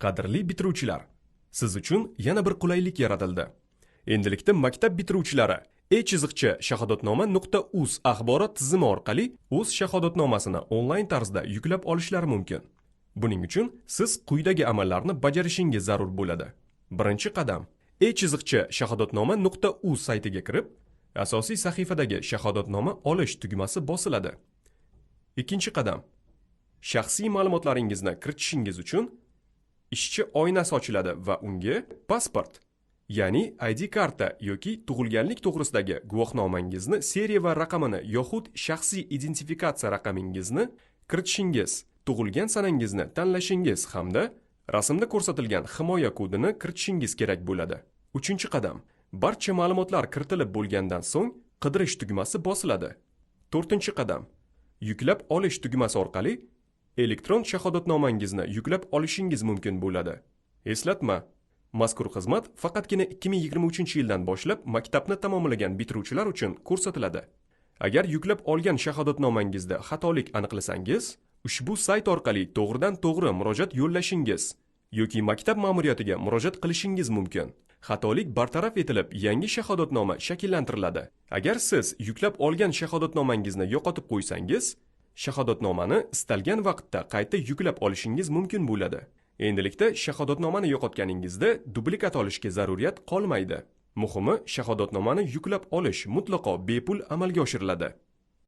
Qadrli bitiruvchilar, siz uchun yana bir qulaylik yaratildi. Endilikda maktab bitiruvchilari e-shahodatnoma.uz axborot tizimi orqali o'z shahodatnomasini onlayn tarzda yuklab olishlari mumkin. Buning uchun siz quyidagi amallarni bajarishingiz zarur bo'ladi. Birinchi qadam: e-shahodatnoma.uz saytiga kirib, asosiy sahifadagi shahodatnoma olish tugmasi bosiladi. Ikkinchi qadam: shaxsiy ma'lumotlaringizni kiritishingiz uchun ishchi oynasi ochiladi va unga pasport, ya'ni ID karta yoki tug'ilganlik to'g'risidagi guvohnomangizni seriya va raqamini yoxud shaxsiy identifikatsiya raqamingizni kiritishingiz, tug'ilgan sanangizni tanlashingiz hamda rasmda ko'rsatilgan himoya kodini kiritishingiz kerak bo'ladi. Uchinchi qadam: barcha ma'lumotlar kiritilib bo'lgandan so'ng qidirish tugmasi bosiladi. To'rtinchi qadam: yuklab olish tugmasi orqali elektron shahodatnomangizni yuklab olishingiz mumkin bo'ladi. Eslatma: mazkur xizmat faqatgina 2023-yildan boshlab maktabni tamomlagan bitiruvchilar uchun ko'rsatiladi. Agar yuklab olgan shahodatnomangizda xatolik aniqlasangiz, ushbu sayt orqali to'g'ridan-to'g'ri murojaat yo'llashingiz yoki maktab ma'muriyatiga murojaat qilishingiz mumkin. Xatolik bartaraf etilib, yangi shahodatnoma shakllantiriladi. Agar siz yuklab olgan shahodatnomangizni yo'qotib qo'ysangiz, shahodatnomani istalgan vaqtda qayta yuklab olishingiz mumkin bo'ladi. Endilikda shahodatnomani yo'qotganingizda dublikat olishga zaruriyat qolmaydi. Muhimi, shahodatnomani yuklab olish mutlaqo bepul amalga oshiriladi.